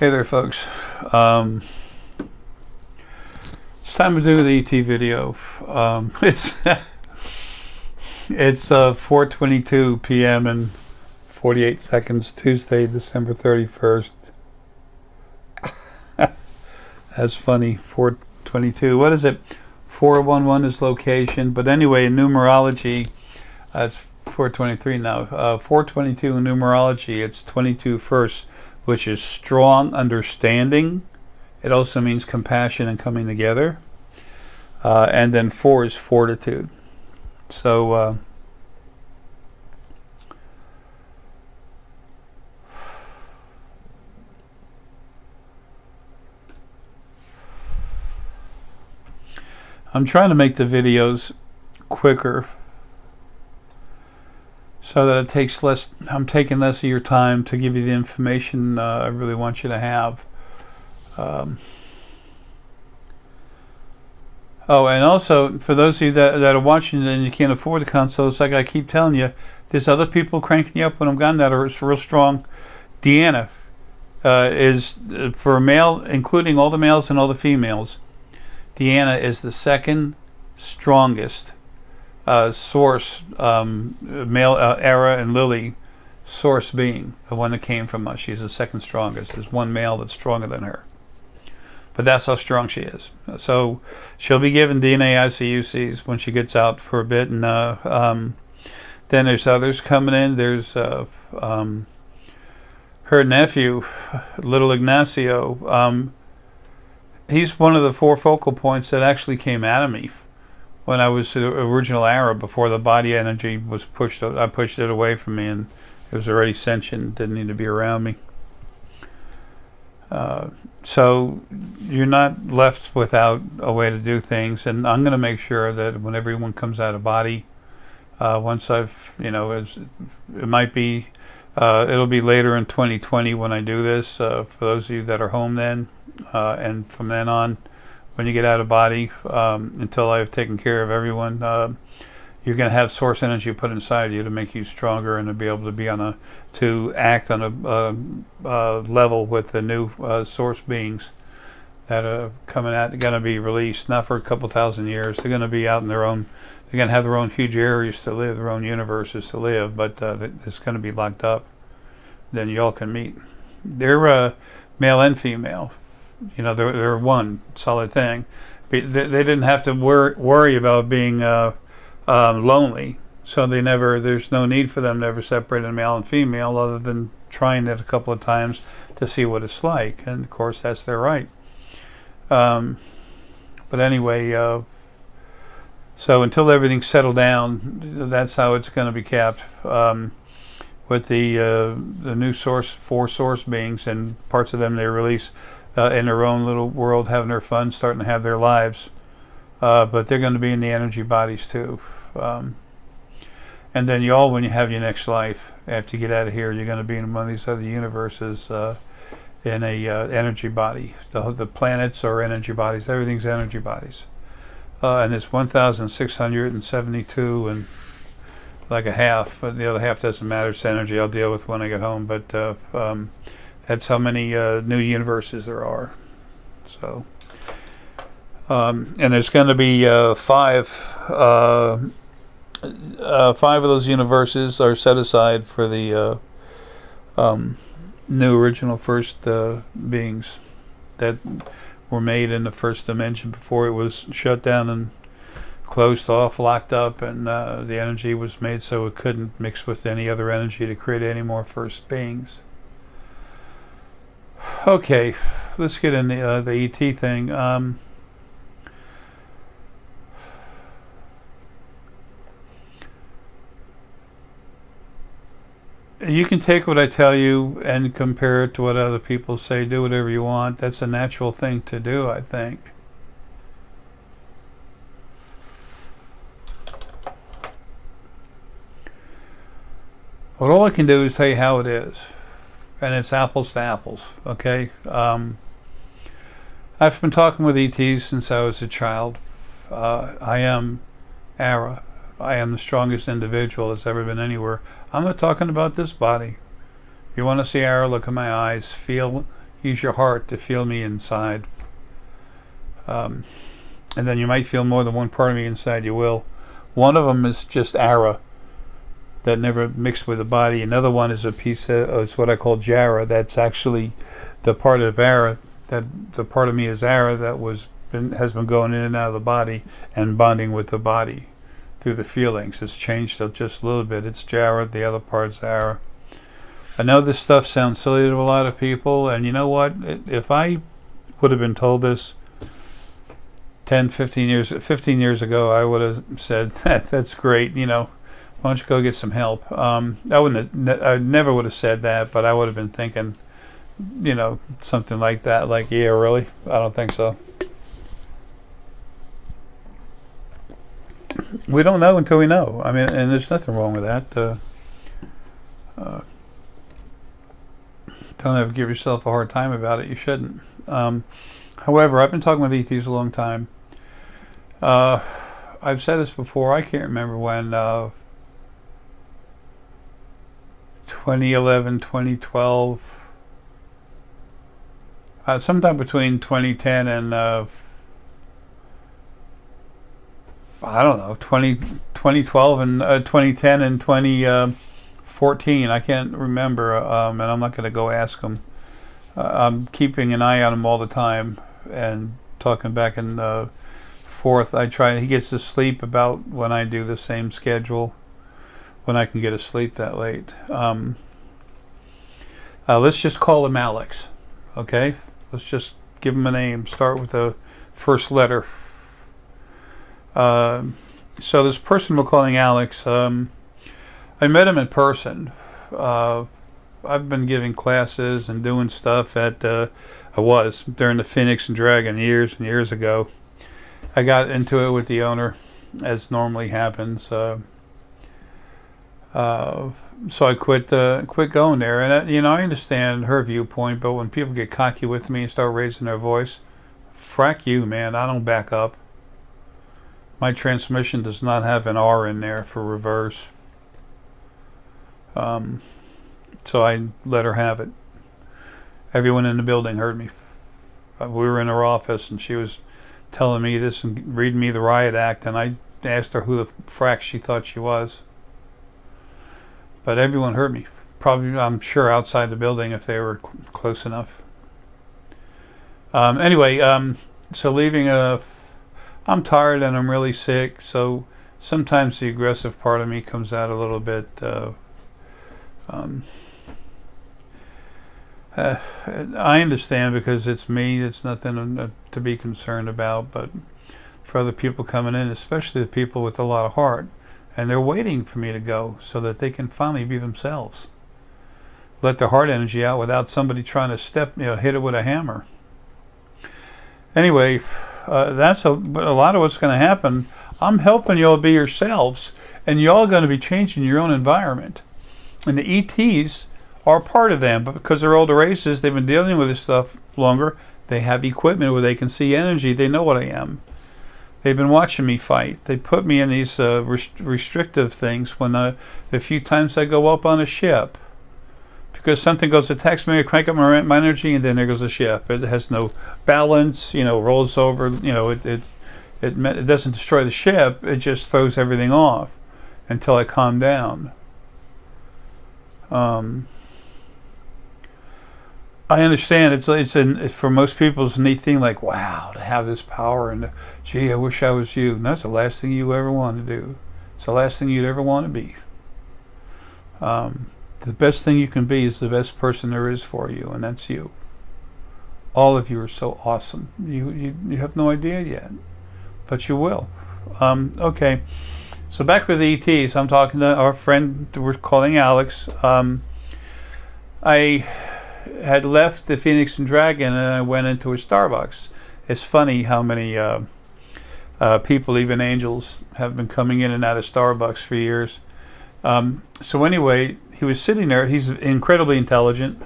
Hey there, folks. It's time to do the ET video. It's 4:22 p.m. and 48 seconds, Tuesday, December 31st. That's funny. 4:22. What is it? 411 is location, but anyway, in numerology, it's 4:23 now. 4:22 in numerology, it's 22 first, which is strong understanding. It also means compassion and coming together. And then 4 is fortitude. So I'm trying to make the videos quicker so that it takes less. I'm taking less of your time to give you the information I really want you to have. Oh, and also for those of you that are watching and you can't afford the console, it's like I keep telling you, there's other people cranking you up when I'm gone that are real strong. Deanna is for a male, including all the males and all the females. Deanna is the second strongest source, male Arae and Lily source being, the one that came from us. She's the second strongest. There's one male that's stronger than her. But that's how strong she is. So she'll be given DNA ICUCs when she gets out for a bit. And then there's others coming in. There's her nephew, little Ignacio. He's one of the 4 focal points that actually came out of me when I was the original Arae, before the body energy was pushed. I pushed it away from me, and it was already sentient, didn't need to be around me. So you're not left without a way to do things, and I'm going to make sure that when everyone comes out of body, once I've, it might be, it'll be later in 2020 when I do this, for those of you that are home then, and from then on, when you get out of body, until I've taken care of everyone, you're going to have source energy put inside you to make you stronger and to be able to be to act on a level with the new source beings that are coming out. They're going to be released, not for a couple thousand years. They're going to be out in their own, they're going to have their own huge areas to live, their own universes to live, but it's going to be locked up. Then y'all can meet. They're male and female. They're one solid thing. They didn't have to worry about being lonely, so there's no need for them to ever separate a male and female, other than trying it a couple of times to see what it's like, and of course that's their right. But anyway, so until everything's settled down, that's how it's going to be kept, with the new 4 source beings, and parts of them they release in their own little world, having their fun, starting to have their lives. But they're going to be in the energy bodies too. And then y'all, when you have your next life, after you get out of here, you're going to be in one of these other universes, in a energy body. The planets are energy bodies. Everything's energy bodies. And it's 1,672 and like a half. But the other half doesn't matter. It's energy. I'll deal with when I get home. But that's how many new universes there are. So. And there's going to be 5 of those universes are set aside for the new original first beings that were made in the first dimension before it was shut down and closed off, locked up, and the energy was made so it couldn't mix with any other energy to create any more first beings. Okay, let's get in the ET thing. You can take what I tell you and compare it to what other people say. Do whatever you want. That's a natural thing to do, I think. But all I can do is tell you how it is. And it's apples to apples, okay? I've been talking with ETs since I was a child. I am Arae. I am the strongest individual that's ever been anywhere. I'm not talking about this body. If you want to see Arae, look at my eyes. Feel, use your heart to feel me inside. And then you might feel more than one part of me inside. You will. One of them is just Arae, that never mixed with the body. Another one is a piece of, it's what I call Jara. That's actually the part of Arae, that the part of me is Arae that has been going in and out of the body and bonding with the body through the feelings. It's changed just a little bit. It's Jara, the other part's Arae. I know this stuff sounds silly to a lot of people, and you know what? If I would have been told this 10, 15 years ago, I would have said, that's great, you know, why don't you go get some help? I never would have said that, but I would have been thinking, you know, something like that, like, yeah, really? I don't think so. We don't know until we know. I mean, and there's nothing wrong with that. Don't ever give yourself a hard time about it. You shouldn't. However, I've been talking with ETs a long time. I've said this before. I can't remember when, 2011, 2012, sometime between 2010 and I don't know, 2012 and 2010 and 2014. I can't remember, and I'm not going to go ask him. I'm keeping an eye on him all the time and talking back and forth. He gets to sleep about when I do the same schedule, when I can get to sleep that late. Let's just call him Alex, okay? Let's just give him a name. Start with the first letter. So this person we're calling Alex, I met him in person. I've been giving classes and doing stuff at, during the Phoenix and Dragon years and years ago. I got into it with the owner, as normally happens. So I quit going there. And, you know, I understand her viewpoint, but when people get cocky with me and start raising their voice, frack you, man, I don't back up. My transmission does not have an R in there for reverse. So I let her have it. Everyone in the building heard me. We were in her office and she was telling me this and reading me the riot act, and I asked her who the frack she thought she was. But everyone heard me. Probably, I'm sure, outside the building if they were close enough. Anyway, so leaving I'm tired and I'm really sick, so sometimes the aggressive part of me comes out a little bit. I understand because it's me. It's nothing to be concerned about, but for other people coming in, especially the people with a lot of heart, and they're waiting for me to go so that they can finally be themselves. Let their heart energy out without somebody trying to hit it with a hammer. Anyway, that's a lot of what's going to happen. I'm helping y'all be yourselves, and y'all going to be changing your own environment. And the ETs are part of them, but because they're older races, they've been dealing with this stuff longer. They have equipment where they can see energy. They know what I am. They've been watching me fight. They put me in these restrictive things when the few times I go up on a ship. Because something goes to text me, I crank up my energy, and then there goes the ship. It has no balance, you know, rolls over, you know, it doesn't destroy the ship, it just throws everything off until I calm down. I understand it's for most people it's a neat thing, like, wow, to have this power, and gee, I wish I was you. And that's the last thing you ever want to do. It's the last thing you'd ever want to be. The best thing you can be is the best person there is for you, and that's you. All of you are so awesome. You have no idea yet, but you will. Okay, so back with the ETs. I'm talking to our friend we're calling Alex. I had left the Phoenix and Dragon and I went into a Starbucks. It's funny how many people, even angels, have been coming in and out of Starbucks for years. So anyway, he was sitting there. He's incredibly intelligent.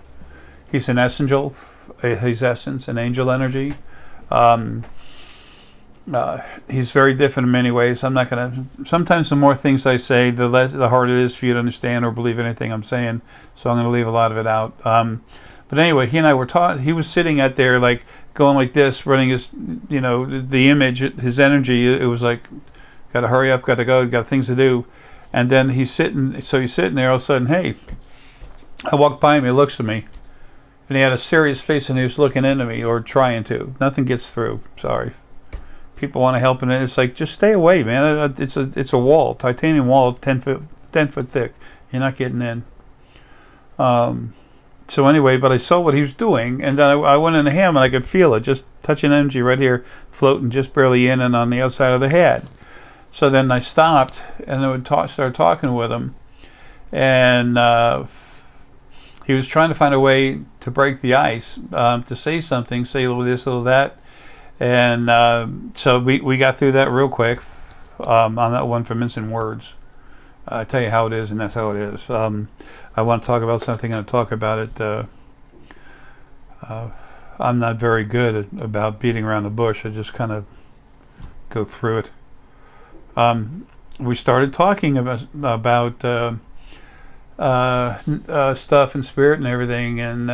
He's an essential. He's essence and angel energy. He's very different in many ways. I'm not going to... Sometimes the more things I say, the harder it is for you to understand or believe anything I'm saying. So I'm going to leave a lot of it out. But But anyway, he and I were taught. He was sitting out there like going like this, running his, you know, the image, his energy. It was like, got to hurry up, got to go, got things to do. And then he's sitting. So he's sitting there. All of a sudden, hey, I walked by him. He looks at me, and he had a serious face, and he was looking into me or trying to. Nothing gets through. Sorry. People want to help, and it's like, just stay away, man. It's a wall, titanium wall, 10 foot thick. You're not getting in. So anyway, but I saw what he was doing, and then I went into him, and I could feel it, just touching energy right here, floating just barely in and on the outside of the head. So then I stopped, and I would start talking with him, and he was trying to find a way to break the ice, to say something, say a little this, a little that. And so we got through that real quick on that one for mincing words. I tell you how it is, and that's how it is. I want to talk about something, and I'll talk about it. I'm not very good about beating around the bush. I just kind of go through it. We started talking about stuff and spirit and everything, and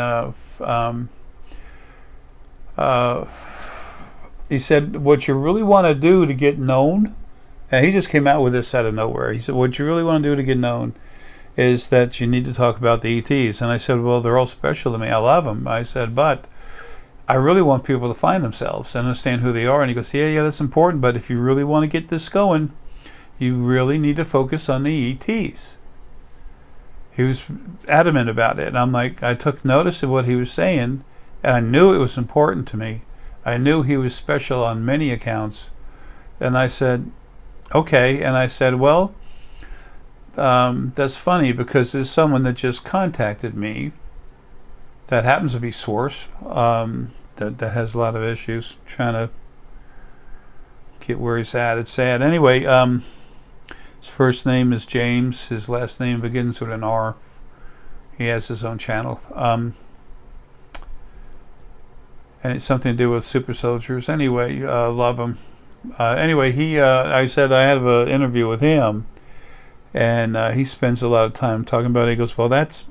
he said, what you really want to do to get known, and he just came out with this out of nowhere. He said, what you really want to do to get known is that you need to talk about the ETs. And I said, well, they're all special to me. I love them. I said, but I really want people to find themselves and understand who they are. And he goes, yeah, that's important. But if you really want to get this going, you really need to focus on the ETs. He was adamant about it. And I'm like, I took notice of what he was saying, and I knew it was important to me. I knew he was special on many accounts. And I said, okay. And I said, well, that's funny, because there's someone that just contacted me that happens to be Source, that has a lot of issues, trying to get where he's at. It's sad. Anyway, his first name is James. His last name begins with an R. He has his own channel. And it's something to do with super soldiers. Anyway, love him. Anyway, I said I had an interview with him, and he spends a lot of time talking about it. He goes, well, that's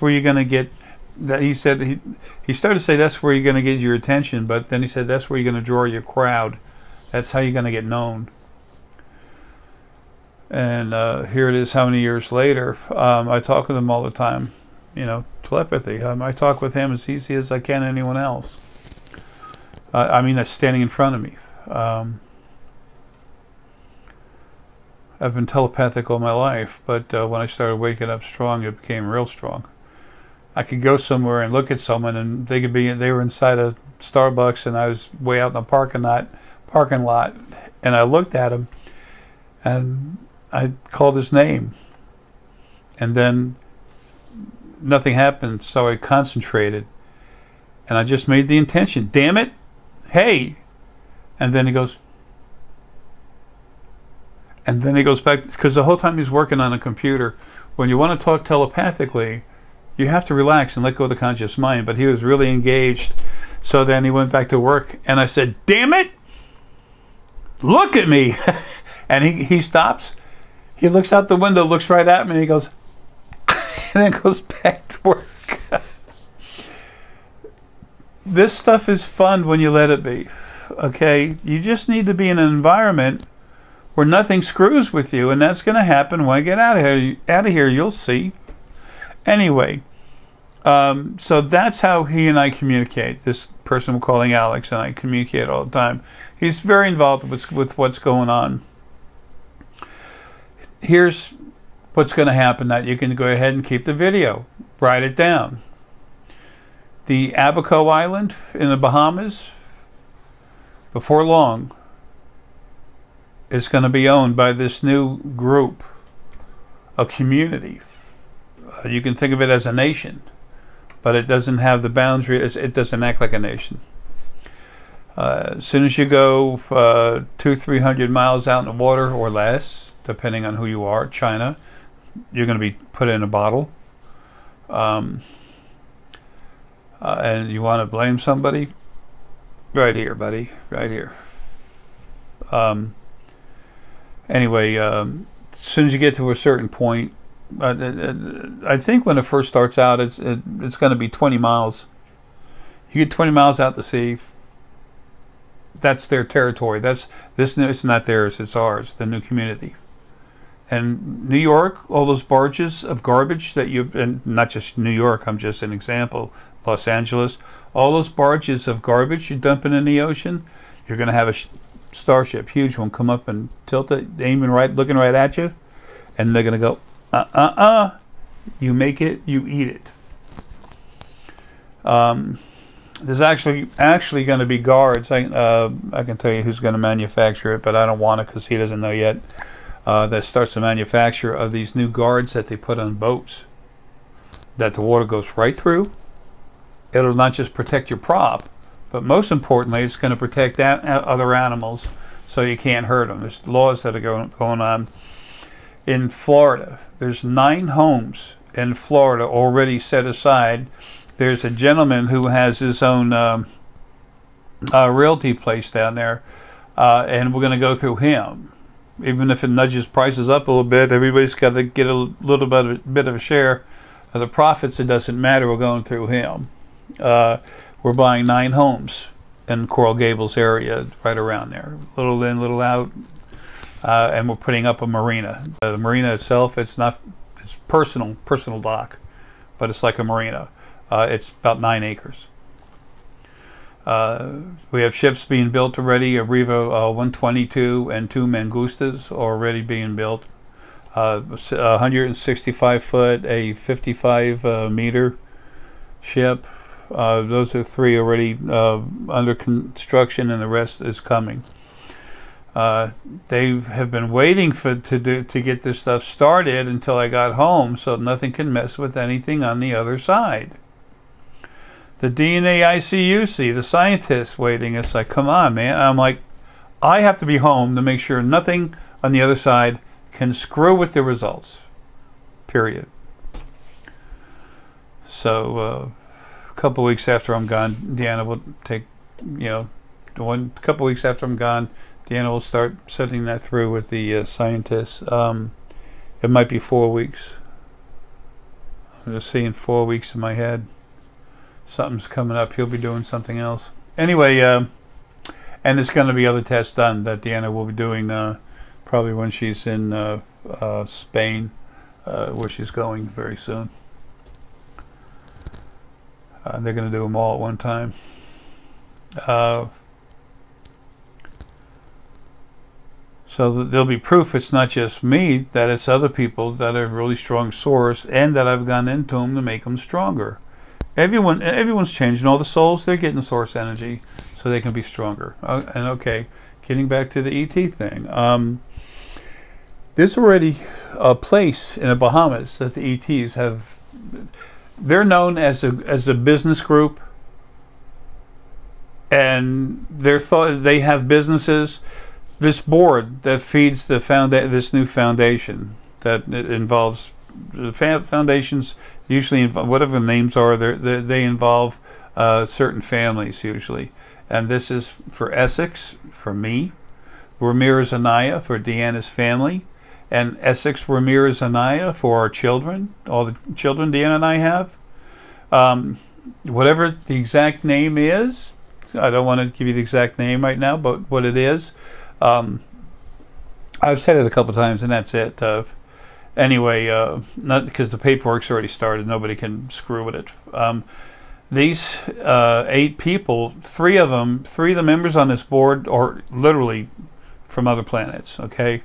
where you're going to get, that he said, he started to say that's where you're going to get your attention, but then he said that's where you're going to draw your crowd. That's how you're going to get known. And here it is, how many years later. I talk with him all the time, you know, telepathy. I talk with him as easy as I can anyone else. I mean, that's standing in front of me. I've been telepathic all my life, but when I started waking up strong, it became real strong. I could go somewhere and look at someone, and they were inside a Starbucks, and I was way out in the parking lot, and I looked at him, and I called his name, and then nothing happened, so I concentrated, and I just made the intention. Damn it! Hey! And then he goes, back, because the whole time he's working on a computer. When you want to talk telepathically, you have to relax and let go of the conscious mind. But he was really engaged. So then he went back to work, and I said, damn it! Look at me! And he stops. He looks out the window, looks right at me, and he goes, and then goes back to work. This stuff is fun when you let it be. Okay? You just need to be in an environment where nothing screws with you, and that's going to happen when I get out of here. You'll see. Anyway, so that's how he and I communicate. This person we're calling Alex and I communicate all the time. He's very involved with what's going on. Here's what's going to happen. That you can go ahead and keep the video. Write it down. The Abaco Island in the Bahamas, before long, is going to be owned by this new group, a community. You can think of it as a nation, but it doesn't have the boundary. It doesn't act like a nation. As soon as you go 200-300 miles out in the water or less, depending on who you are, China, you're going to be put in a bottle. And you want to blame somebody? Right here, buddy. Right here. Anyway, as soon as you get to a certain point, I think when it first starts out, it's going to be 20 miles. You get 20 miles out to sea, that's their territory. It's not theirs, it's ours, the new community. And New York, all those barges of garbage that and not just New York, I'm just an example, Los Angeles, all those barges of garbage you're dumping in the ocean, you're going to have a starship, huge one, come up and tilt it, aiming right, looking right at you, and they're going to go, you make it, you eat it. There's actually going to be guards. I can tell you who's going to manufacture it, but I don't want it because he doesn't know yet. That starts the manufacture of these new guards that they put on boats that the water goes right through. It'll not just protect your prop, but most importantly, it's going to protect other animals so you can't hurt them. There's laws that are going on. In Florida, there's 9 homes in Florida already set aside. There's a gentleman who has his own realty place down there, and we're going to go through him. Even if it nudges prices up a little bit, everybody's got to get a little bit of a share of the profits. It doesn't matter. We're going through him. We're buying 9 homes in Coral Gables area, right around there, little in, little out, and we're putting up a marina. The marina itself, it's personal dock, but it's like a marina. It's about 9 acres. We have ships being built already, a Riva 122 and 2 Mangustas already being built. 165 foot, a 55 meter ship. Those are 3 already under construction, and the rest is coming. They have been waiting to get this stuff started until I got home, so nothing can mess with anything on the other side. The DNA ICUC, the scientists waiting, it's like, come on, man. I'm like, I have to be home to make sure nothing on the other side can screw with the results. Period. So, a couple weeks after I'm gone, Deanna will take, a couple weeks after I'm gone, Deanna will start setting that through with the scientists. It might be 4 weeks. I'm just seeing 4 weeks in my head. Something's coming up. He'll be doing something else. Anyway, and there's going to be other tests done that Deanna will be doing probably when she's in Spain, where she's going very soon. They're going to do them all at one time. So there'll be proof it's not just me, that it's other people that are a really strong source, and that I've gone into them to make them stronger. Everyone's changing. All the souls, they're getting source energy so they can be stronger. And okay, getting back to the ET thing. There's already a place in the Bahamas that the ETs have. They're known as a business group, and they have businesses. This board that feeds this new foundation that involves the foundations. Usually, whatever the names are, they involve certain families usually. And this is for Essex, for me, Ramirez Anaya for Deanna's family, and Essex Ramirez Anaya for our children, all the children Deanna and I have. Whatever the exact name is, I don't want to give you the exact name right now, but what it is, I've said it a couple times, and that's it. Anyway, not because the paperwork's already started, nobody can screw with it. These 8 people, 3 of the members on this board are literally from other planets, okay?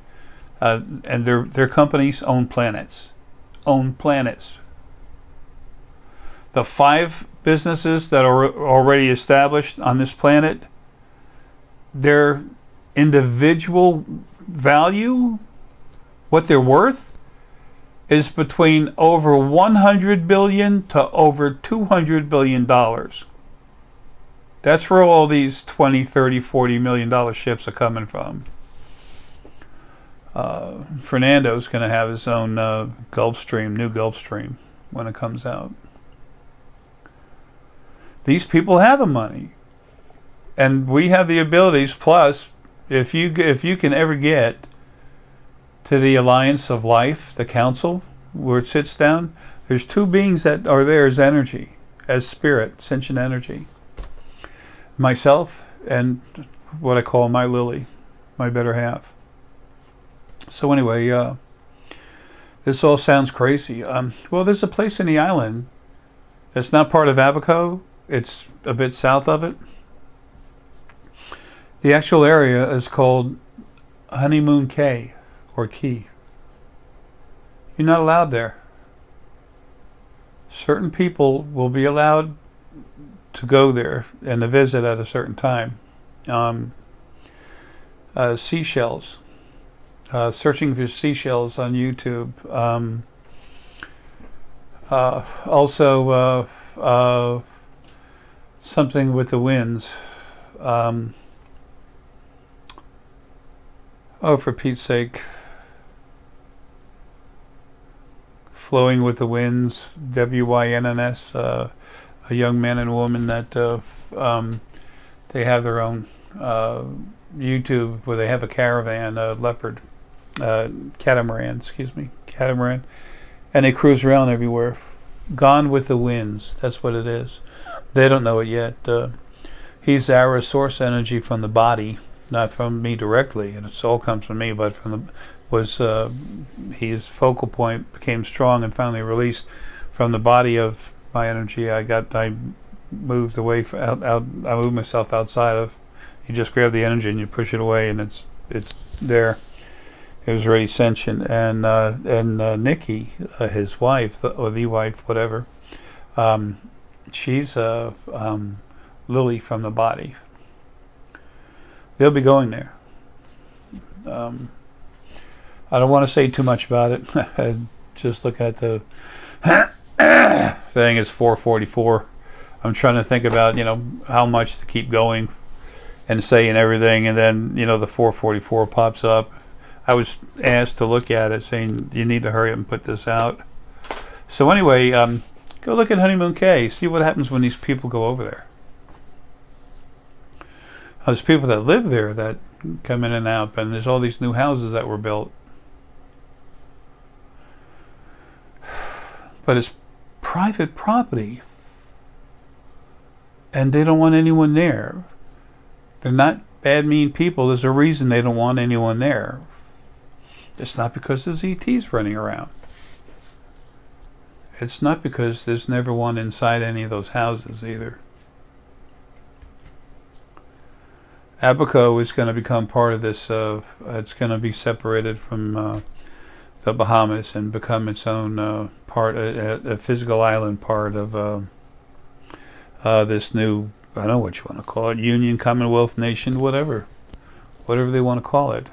And their companies own planets. The 5 businesses that are already established on this planet, their individual value, what they're worth, is between over 100 billion to over 200 billion dollars. That's where all these 20, 30, 40 million dollar ships are coming from. Fernando's going to have his own new Gulfstream when it comes out. These people have the money, and we have the abilities. Plus, if you can ever get to the Alliance of Life, the council, where it sits down, there's 2 beings that are there as energy, as spirit, sentient energy. myself and what I call my Lily, my better half. So anyway, this all sounds crazy. Well, there's a place in the island that's not part of Abaco. It's a bit south of it. The actual area is called Honeymoon Cay, or Key. You're not allowed there. Certain people will be allowed to go there and to visit at a certain time. Seashells. Searching for seashells on YouTube. Also, something with the winds. Oh, for Pete's sake. Flowing with the Winds, WYNNS, a young man and woman that they have their own YouTube where they have a caravan, a leopard, catamaran, and they cruise around everywhere. Gone with the Winds, that's what it is. They don't know it yet. He's our source energy from the body, not from me directly, and it all comes from me, but from the his focal point became strong and finally released from the body of my energy. I moved away from, I moved myself outside of. You just grab the energy and you push it away, and it's there. It was already sentient. And Nikki, his wife, or the wife, whatever, she's Lily from the body. They'll be going there. I don't want to say too much about it. Just look at the thing. It's 4:44. I'm trying to think about, how much to keep going and saying everything, and then, the 4:44 pops up. I was asked to look at it, saying you need to hurry up and put this out. So anyway, go look at Honeymoon Cay. See what happens when these people go over there. There's people that live there that come in and out, and there's all these new houses that were built. But it's private property, and they don't want anyone there. They're not bad, mean people. There's a reason they don't want anyone there. It's not because there's ETs running around. It's not because there's never one inside any of those houses either. Abaco is going to become part of this. It's going to be separated from the Bahamas and become its own part, a physical island part of this new, I don't know what you want to call it, Union, Commonwealth, Nation, whatever they want to call it.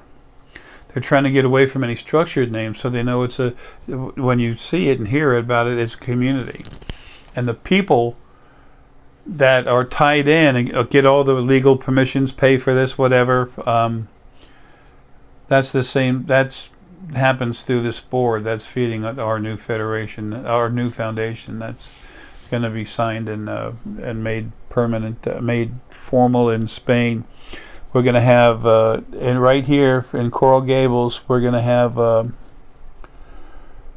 They're trying to get away from any structured names, so they know it's a, when you see it and hear about it, it's a community. And the people that are tied in and get all the legal permissions, pay for this, whatever, that's the same, that's happens through this board that's feeding our new federation, our new foundation that's going to be signed and made permanent, made formal in Spain. We're going to have, and right here in Coral Gables, we're going to have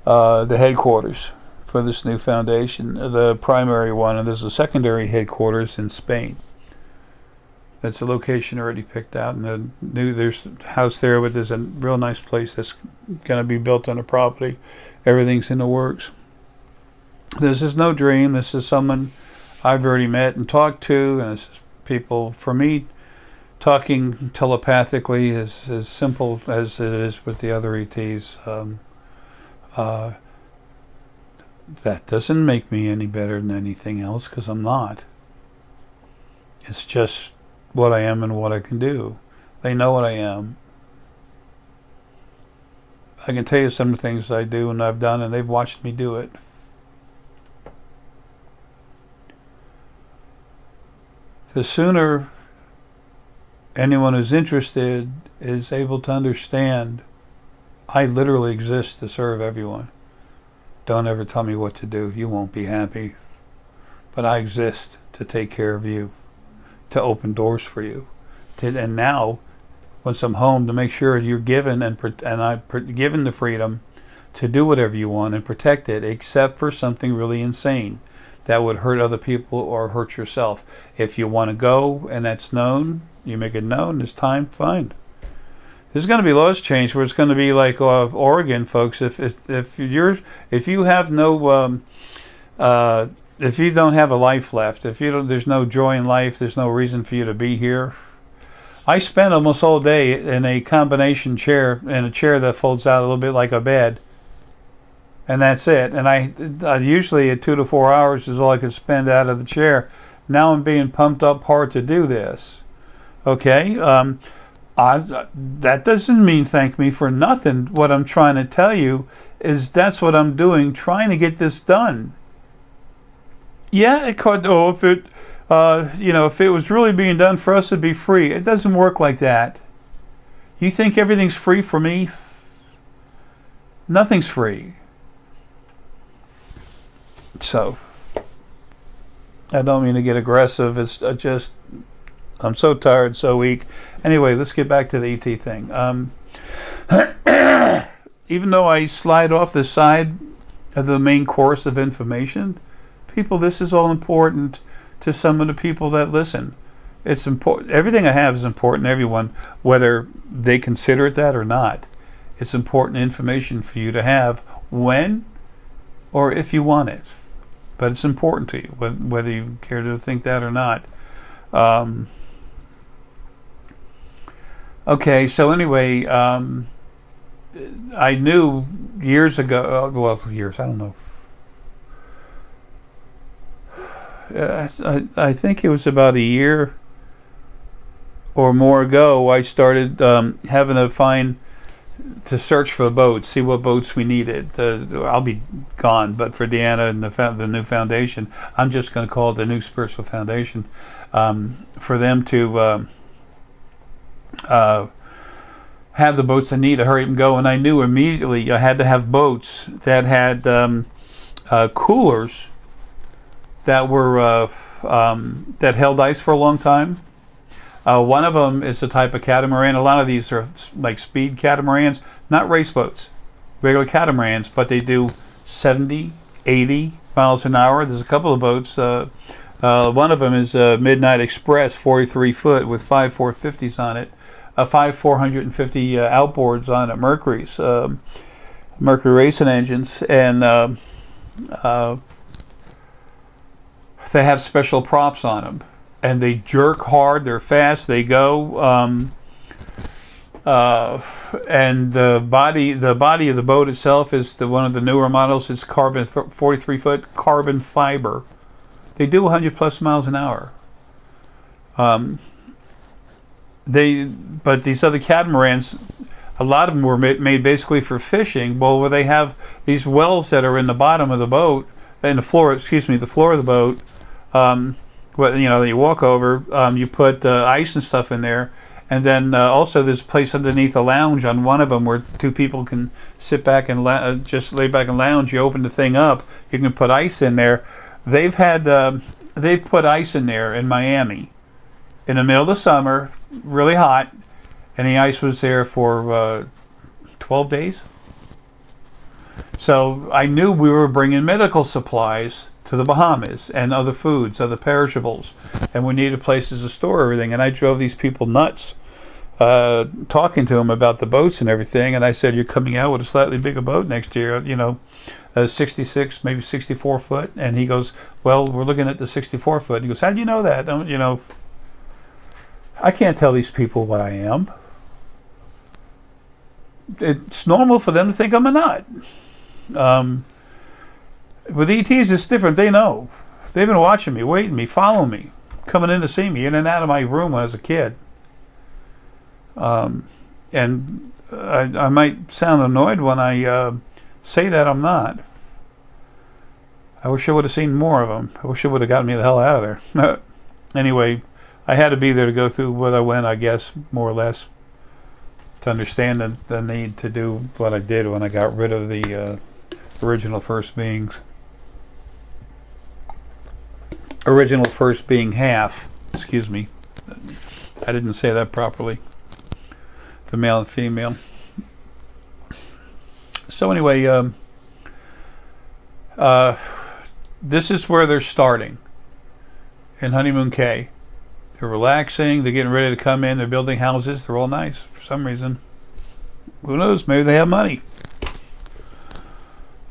the headquarters for this new foundation, the primary one, and there's a secondary headquarters in Spain. That's a location already picked out, and there's a house there, but there's a real nice place that's going to be built on the property. Everything's in the works. This is no dream. This is someone I've already met and talked to, and this is people, for me, talking telepathically is as simple as it is with the other ETs. That doesn't make me any better than anything else, because I'm not. It's just what I am and what I can do. They know what I am. I can tell you some of the things I do and I've done, and they've watched me do it. The sooner anyone who's interested is able to understand, I literally exist to serve everyone. Don't ever tell me what to do. You won't be happy. But I exist to take care of you, to open doors for you. And now, once I'm home, to make sure you're given given the freedom to do whatever you want and protect it, except for something really insane. that would hurt other people or hurt yourself. If you want to go and that's known, you make it known, it's time, fine. There's going to be laws changed where it's going to be like Oregon, folks. If you have no if you don't have a life left, there's no joy in life, there's no reason for you to be here. I spent almost all day in a combination chair, in a chair that folds out a little bit like a bed, and that's it. And I usually at 2 to 4 hours is all I could spend out of the chair. Now I'm being pumped up hard to do this. Okay, that doesn't mean thank me for nothing. What I'm trying to tell you is that's what I'm doing, trying to get this done. Yeah, it could. Oh, if it. If it was really being done for us, it'd be free. It doesn't work like that. You think everything's free for me? Nothing's free. So, I don't mean to get aggressive. It's just, I'm so tired, so weak. Anyway, let's get back to the ET thing. Even though I slide off the side of the main course of information, people, this is all important to some of the people that listen. It's important. Everything I have is important to everyone, whether they consider it that or not. It's important information for you to have when or if you want it. But it's important to you, whether you care to think that or not. Okay, so anyway, I knew years ago, I don't know. I think it was about a year or more ago, I started having to search for boats, see what boats we needed. I'll be gone, but for Deanna and the new foundation, I'm just going to call it the New Spiritual Foundation, for them to have the boats I need to hurry up and go. And I knew immediately I had to have boats that had coolers that were that held ice for a long time. One of them is a type of catamaran. A lot of these are like speed catamarans, not race boats, regular catamarans, but they do 70, 80 miles an hour. There's a couple of boats. One of them is a Midnight Express, 43 foot with 5 450s on it, 5 450 outboards on it, Mercury's, Mercury racing engines, and they have special props on them, and they jerk hard. They're fast. They go, and the body of the boat itself is one of the newer models. It's carbon 43 foot carbon fiber. They do 100 plus miles an hour. But these other catamarans, a lot of them were made basically for fishing. Well, where they have these wells that are in the bottom of the boat, in the floor, the floor of the boat. That you walk over, you put ice and stuff in there, and then also there's a place underneath a lounge on one of them where two people can sit back and just lay back and lounge. You open the thing up, you can put ice in there. They've put ice in there in Miami in the middle of the summer, really hot, and the ice was there for 12 days. So I knew we were bringing medical supplies to the Bahamas and other foods, other perishables, and we needed places to store everything. And I drove these people nuts, talking to them about the boats and everything. And I said, "You're coming out with a slightly bigger boat next year, 66, maybe 64 foot." And he goes, "Well, we're looking at the 64 foot." And he goes, "How do you know that?" I can't tell these people what I am. It's normal for them to think I'm a nut. With ETs, it's different. They know. They've been watching me, waiting me, following me, coming in to see me, in and out of my room when I was a kid. And I might sound annoyed when I say that. I'm not. I wish I would have seen more of them. I wish it would have gotten me the hell out of there. Anyway, I had to be there to go through what I went, I guess, more or less, to understand the need to do what I did when I got rid of the original first beings. Original first being half. Excuse me. I didn't say that properly. The male and female. So anyway, this is where they're starting in Honeymoon Cay. They're relaxing. They're getting ready to come in. They're building houses. They're all nice for some reason. Who knows? Maybe they have money.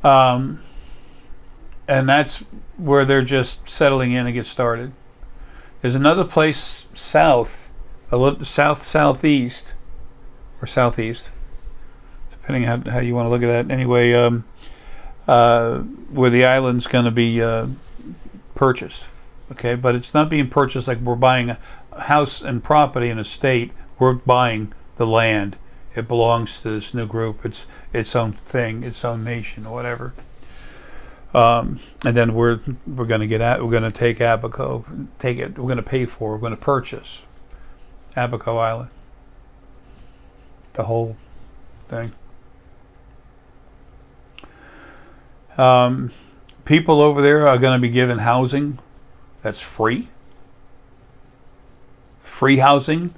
And that's where they're just settling in and get started. There's another place south, a little southeast, or southeast, depending on how you want to look at that. Anyway, where the island's going to be purchased. Okay, but it's not being purchased like we're buying a house and property in a state. We're buying the land. It belongs to this new group. It's its own thing, its own nation, or whatever. And then we're going to get at. We're going to take Abaco, take it. We're going to pay for. We're going to purchase Abaco Island. The whole thing. People over there are going to be given housing that's free. Free housing,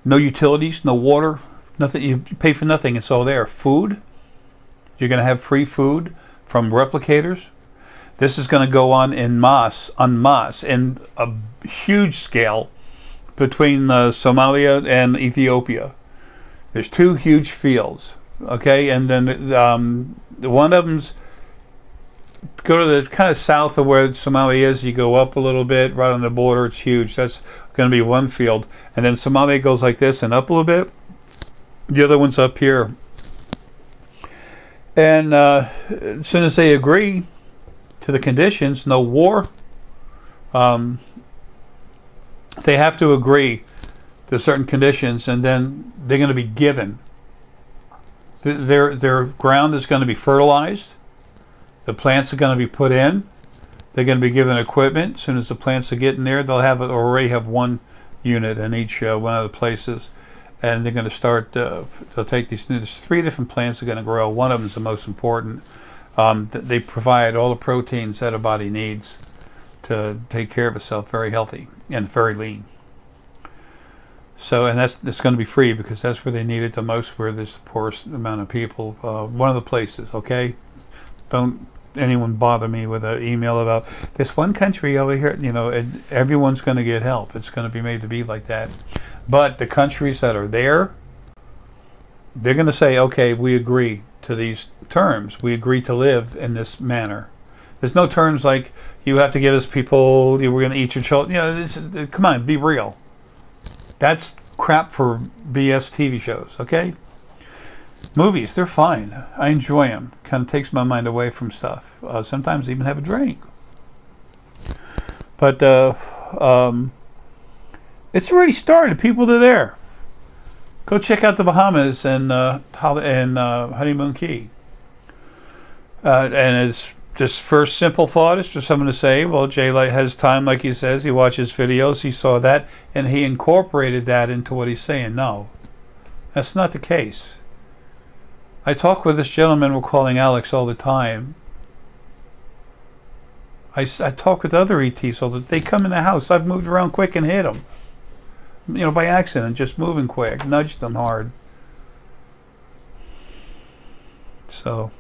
no utilities, no water, nothing. You pay for nothing. It's all there. Food. You're going to have free food from replicators. This is going to go on en masse, in a huge scale between Somalia and Ethiopia. There's two huge fields, okay, and then one of them's go to the kind of south of where Somalia is. You go up a little bit, right on the border. It's huge. That's going to be one field, and then Somalia goes like this and up a little bit. The other one's up here. And as soon as they agree to the conditions, no war, they have to agree to certain conditions, and then they're going to be given. Their ground is going to be fertilized. The plants are going to be put in. They're going to be given equipment. As soon as the plants are getting there, they'll already have one unit in each one of the places. And they're going to start, they'll take these, there's 3 different plants that are going to grow. One of them is the most important. They provide all the proteins that a body needs to take care of itself, very healthy and very lean. So, and it's going to be free because that's where they need it the most, where there's the poorest amount of people. One of the places, okay? Don't anyone bother me with an email about this one country over here. You know, everyone's going to get help. It's going to be made to be like that. But the countries that are there, they're going to say, okay, we agree to these terms. We agree to live in this manner. There's no terms like you have to give us people, we're going to eat your children. You know, come on, be real. That's crap for BS TV shows, okay? Movies, they're fine. I enjoy them. Kind of takes my mind away from stuff. Sometimes even have a drink. But it's already started. People are there. Go check out the Bahamas and Honeymoon Cay. And it's just first simple thought is for someone to say, well, Jay Light has time, like he says. He watches videos. He saw that, and he incorporated that into what he's saying. No, that's not the case. I talk with this gentleman we're calling Alex all the time. I talk with other ETs all the time. They come in the house. I've moved around quick and hit them. You know, by accident, just moving quick. Nudged them hard. So,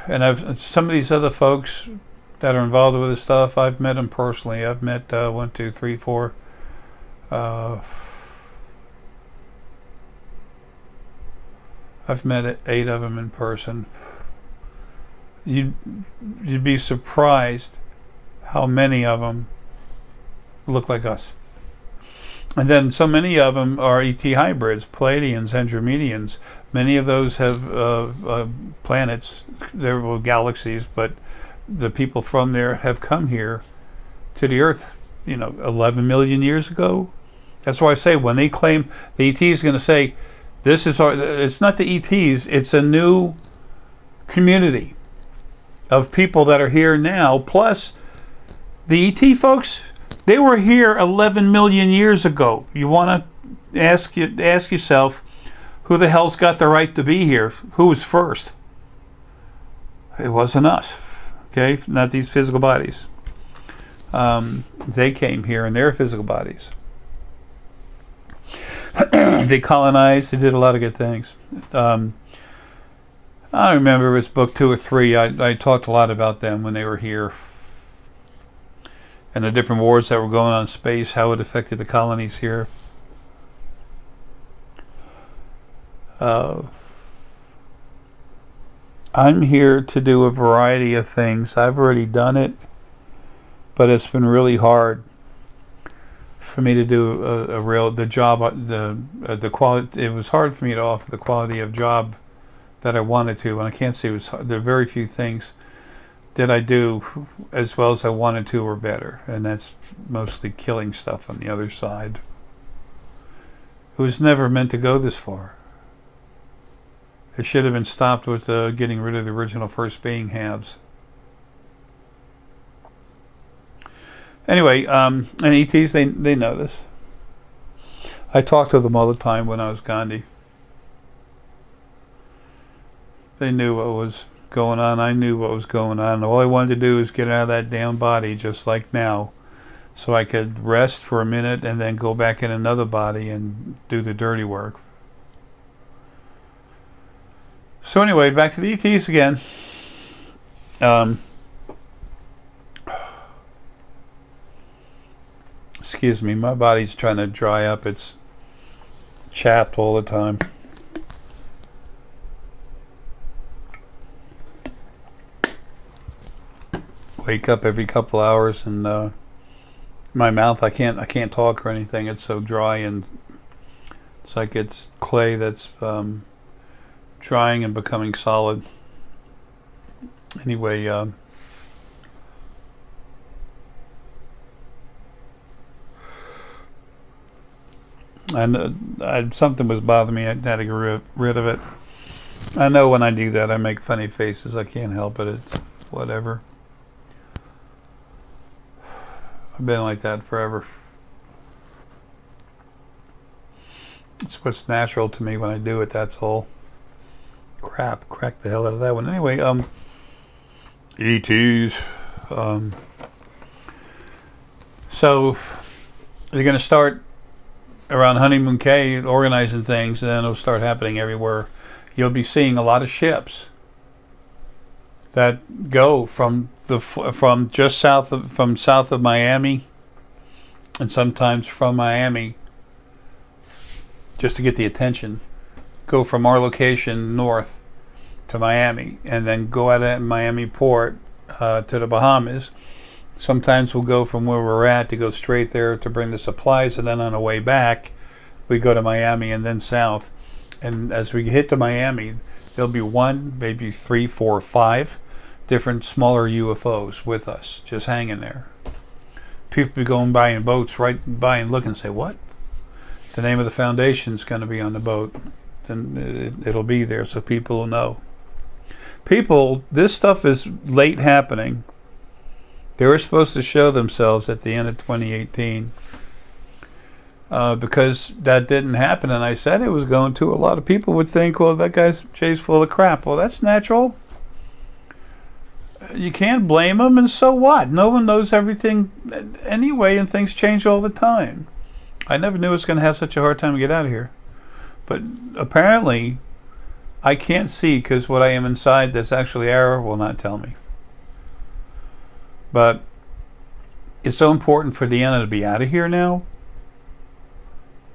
and some of these other folks that are involved with this stuff, I've met them personally. I've met 1, 2, 3, 4. I've met 8 of them in person. You'd be surprised how many of them look like us. And then so many of them are ET hybrids, Palladians, Andromedians. Many of those have planets. There were galaxies, but the people from there have come here to the Earth, 11 million years ago. That's why I say when they claim the ET is going to say, this is it's not the ETs, it's a new community of people that are here now, plus the ET folks, they were here 11 million years ago. You want to ask yourself, who the hell's got the right to be here? Who was first? It wasn't us, okay? Not these physical bodies. They came here in their physical bodies. They colonized. They did a lot of good things. I don't remember if it's book 2 or 3. I talked a lot about them when they were here. And the different wars that were going on in space, how it affected the colonies here. I'm here to do a variety of things. I've already done it, but it's been really hard for me to do the job, the quality. It was hard for me to offer the quality of job that I wanted to, and I can't say it was hard. There are very few things that I do as well as I wanted to or better, and that's mostly killing stuff on the other side. It was never meant to go this far. It should have been stopped with getting rid of the original first being halves. Anyway, and ETs, they know this. I talked to them all the time when I was Gandhi. They knew what was going on. I knew what was going on. All I wanted to do was get out of that damn body, just like now, so I could rest for a minute and then go back in another body and do the dirty work. So anyway, back to the ETs again. Excuse me, my body's trying to dry up. It's chapped all the time. Wake up every couple hours and my mouth, I can't talk or anything. It's so dry, and it's like it's clay that's drying and becoming solid. Anyway, and something was bothering me. I had to get rid of it. I know when I do that, I make funny faces. I can't help it. It's whatever. I've been like that forever. It's what's natural to me when I do it, that's all. Crap, cracked the hell out of that one. Anyway, ETs. So, they're going to start around Honeymoon Cay organizing things, and then it'll start happening everywhere. You'll be seeing a lot of ships that go from just south of Miami, and sometimes from Miami, just to get the attention, go from our location north to Miami, and then go out of Miami port to the Bahamas. Sometimes we'll go from where we're at to go straight there to bring the supplies, and then on the way back we go to Miami and then south. And as we hit to Miami, there'll be 1, maybe 3, 4, 5 different smaller UFOs with us, just hanging there. People be going by in boats right by and look and say, what? The name of the foundation's going to be on the boat. Then it'll be there so people will know. People, this stuff is late happening. They were supposed to show themselves at the end of 2018. Because that didn't happen, and I said it was going to. A lot of people would think, well, that Jay's full of crap. Well, that's natural. You can't blame him, and so what? No one knows everything anyway, and things change all the time. I never knew I was going to have such a hard time to get out of here. But apparently, I can't see, because what I am inside that's actually Arae will not tell me. But it's so important for Deanna to be out of here now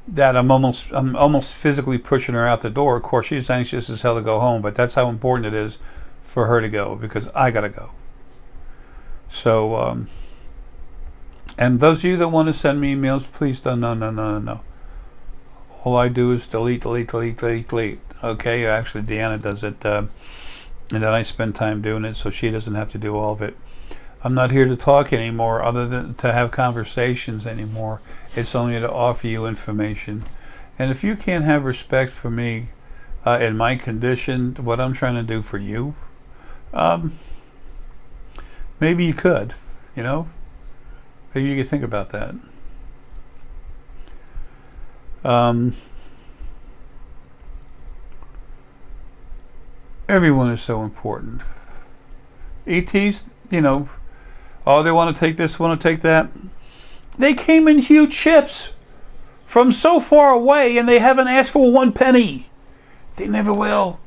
that I'm almost physically pushing her out the door. Of course, she's anxious as hell to go home, but that's how important it is for her to go, because I gotta go. So, and those of you that want to send me emails, please don't. No. All I do is delete. Okay, actually, Deanna does it, and then I spend time doing it, so she doesn't have to do all of it. I'm not here to talk anymore, other than to have conversations anymore. It's only to offer you information. And if you can't have respect for me in my condition, what I'm trying to do for you, maybe you could, you know? Maybe you could think about that. Everyone is so important. ETs, you know, oh, they want to take this, want to take that. They came in huge ships from so far away, and they haven't asked for 1 penny. They never will.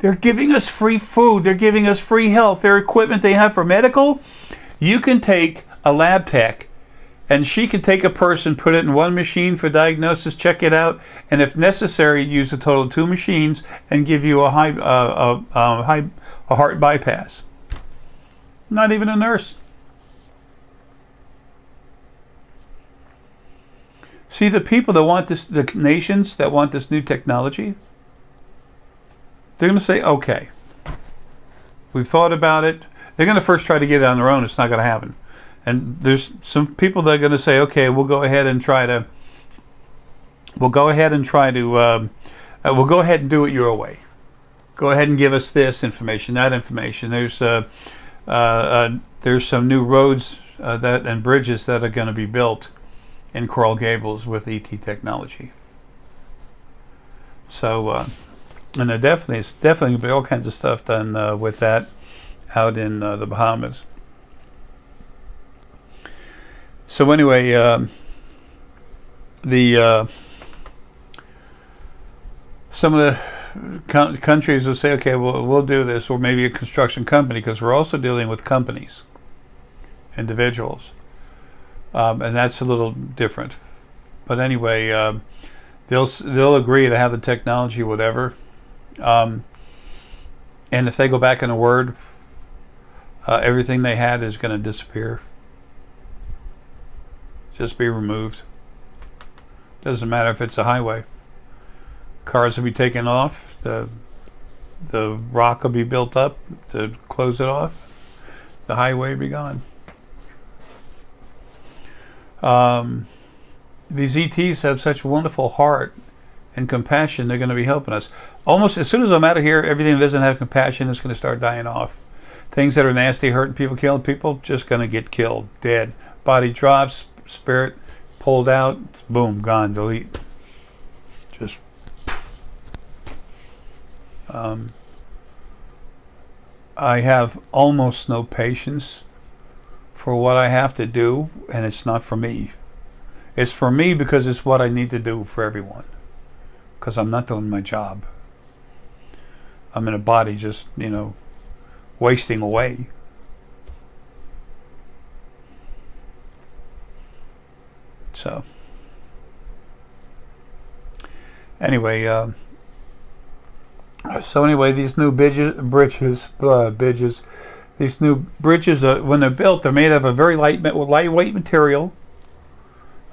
They're giving us free food. They're giving us free health. Their equipment they have for medical. You can take a lab tech, and she can take a person, put it in one machine for diagnosis, check it out, and if necessary, use a total of 2 machines and give you a heart bypass. Not even a nurse. See, the people that want this, the nations that want this new technology, they're going to say, okay, we've thought about it. They're going to first try to get it on their own. It's not going to happen. And there's some people that are going to say, okay, we'll go ahead and we'll go ahead and do it your way. Go ahead and give us this information, that information. There's some new roads and bridges that are going to be built in Coral Gables with ET technology. So, and there definitely going to be all kinds of stuff done with that out in the Bahamas. So anyway, some of the countries will say, okay, we'll do this, or maybe a construction company, because we're also dealing with companies, individuals, and that's a little different. But anyway, they'll agree to have the technology, whatever, and if they go back in a word, everything they had is going to disappear. Just be removed. Doesn't matter if it's a highway. Cars will be taken off. The rock will be built up to close it off. The highway will be gone. These ETs have such wonderful heart and compassion. They're going to be helping us. Almost as soon as I'm out of here, everything that doesn't have compassion is going to start dying off. Things that are nasty, hurting people, killing people, just going to get killed, dead. Body drops. Spirit pulled out, boom, gone, delete. Just I have almost no patience for what I have to do, and it's not for me. It's for me because it's what I need to do for everyone, because I'm not doing my job. I'm in a body just, wasting away. So anyway, these new bridges, these new bridges, when they're built, they're made of a very lightweight material.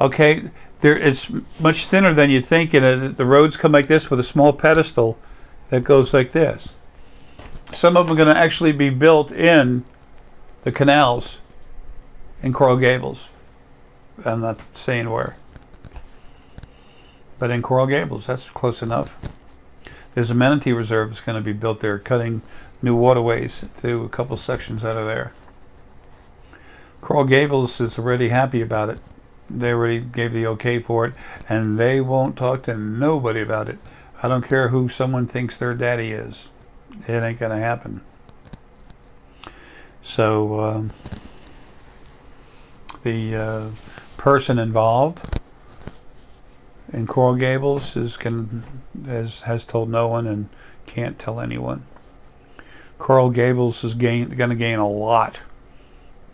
Okay, it's much thinner than you think, and the roads come like this with a small pedestal that goes like this. Some of them are going to actually be built in the canals in Coral Gables. I'm not saying where, but in Coral Gables, that's close enough. There's a manatee reserve that's going to be built there, cutting new waterways through a couple sections out of there. Coral Gables is already happy about it. They already gave the okay for it, and they won't talk to nobody about it. I don't care who someone thinks their daddy is. It ain't going to happen. So the person involved in Coral Gables has told no one and can't tell anyone. Coral Gables is going to gain a lot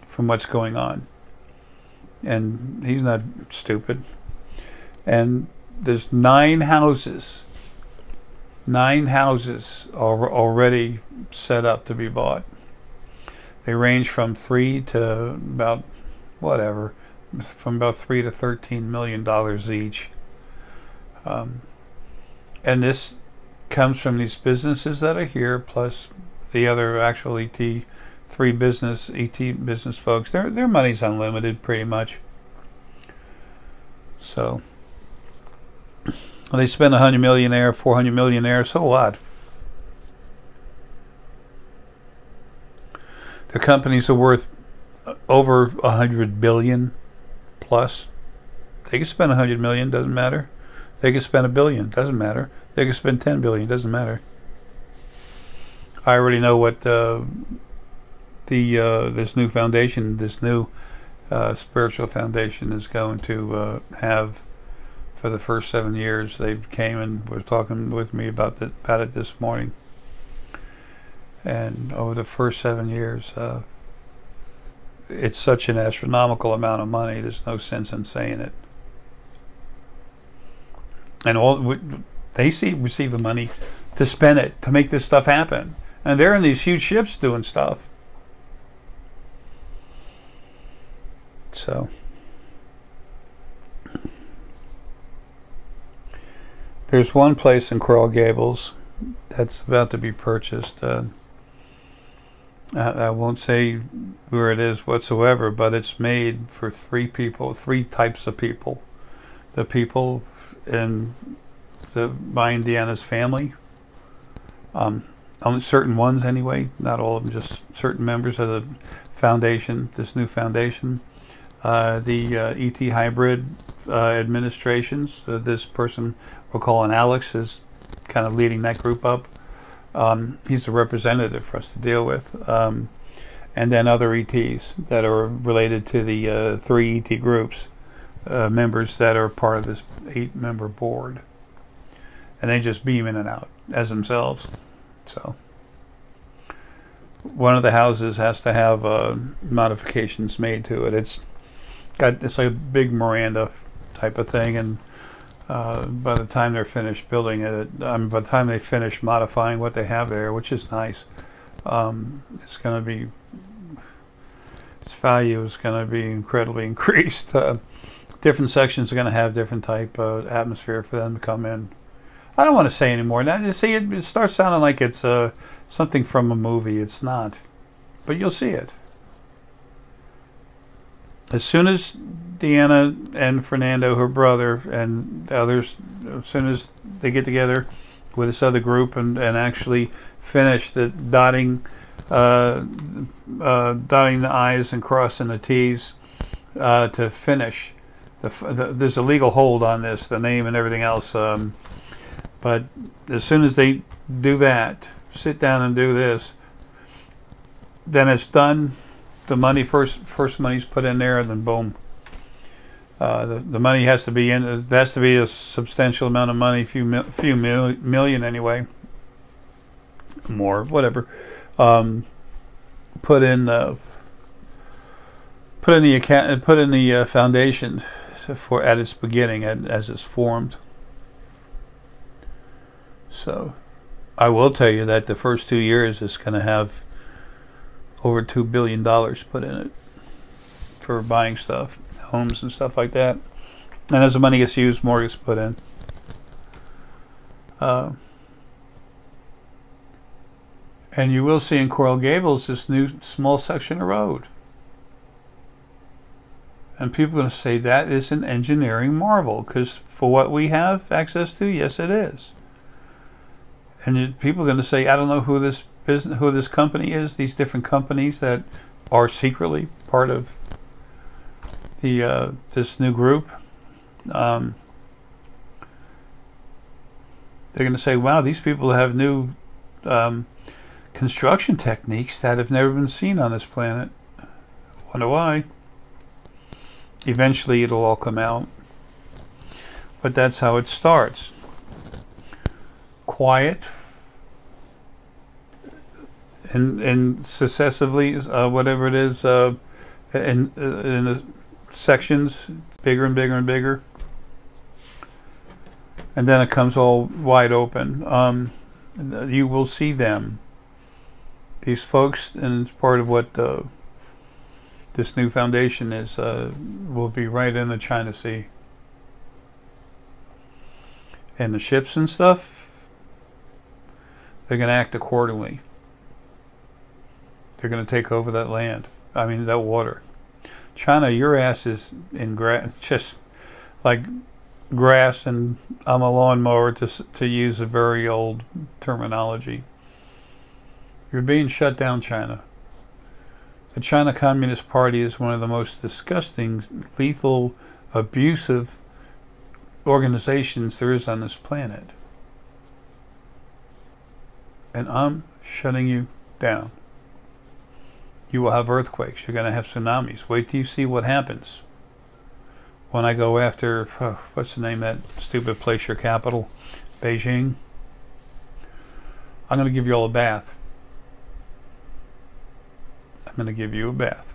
from what's going on, and he's not stupid. And there's 9 houses are already set up to be bought. They range from 3 to about whatever, from about $3 to $13 million each. And this comes from these businesses that are here, plus the other actual ET business folks. Their money's unlimited, pretty much. So they spend $100 million there, $400 million there. So what? Their companies are worth over $100 billion plus. They can spend $100 million, doesn't matter. They can spend $1 billion, doesn't matter. They can spend $10 billion, doesn't matter. I already know what this new foundation, this new spiritual foundation, is going to have for the first 7 years. They came and were talking with me about it this morning. And over the first 7 years, it's such an astronomical amount of money, there's no sense in saying it. And they receive the money to spend it, to make this stuff happen. And they're in these huge ships doing stuff. So there's one place in Coral Gables that's about to be purchased. I won't say where it is whatsoever, but it's made for three types of people. The people in my Indiana's family, only certain ones anyway, not all of them, just certain members of the foundation, this new foundation. The ET Hybrid administrations, this person we'll call an Alex is kind of leading that group up. He's a representative for us to deal with. And then other ETs that are related to the 3 ET groups, members that are part of this 8-member board. And they just beam in and out as themselves. So one of the houses has to have modifications made to it. It's like a big Miranda type of thing, and by the time they're finished building it, by the time they finish modifying what they have there, which is nice, it's going to be, its value is going to be incredibly increased. Different sections are going to have different type of atmosphere for them to come in. I don't want to say anymore. Now, you see, it starts sounding like it's something from a movie. It's not, but you'll see it. As soon as Deanna and Fernando, her brother, and the others, as soon as they get together with this other group and actually finish the dotting the I's and crossing the T's to finish. There's a legal hold on this, the name and everything else. But as soon as they do that, sit down and do this, then it's done. The money first money's put in there, and then boom. The money has to be in. It has to be a substantial amount of money, few million anyway, more, whatever. Put in the foundation at its beginning, as it's formed. So, I will tell you that the first 2 years is going to have over $2 billion put in it for buying stuff, homes and stuff like that. And as the money gets used, more gets put in. And you will see in Coral Gables this new small section of road. And people are going to say that is an engineering marvel, because for what we have access to, yes, it is. And people are going to say, I don't know who this company is, these different companies that are secretly part of the this new group. They're going to say, wow, these people have new construction techniques that have never been seen on this planet. Wonder why. Eventually it'll all come out. But that's how it starts. Quiet. And successively, whatever it is, in the sections, bigger and bigger and bigger. And then it comes all wide open. You will see them. These folks, and it's part of what this new foundation is, will be right in the China Sea. And the ships and stuff, they're going to act accordingly. They're going to take over that land. I mean, that water. China, your ass is in grass, just like grass, and I'm a lawnmower, to use a very old terminology. You're being shut down, China. The China Communist Party is one of the most disgusting, lethal, abusive organizations there is on this planet. And I'm shutting you down. You will have earthquakes. You're going to have tsunamis. Wait till you see what happens when I go after, what's the name of that stupid place, your capital, Beijing. I'm going to give you all a bath. I'm going to give you a bath.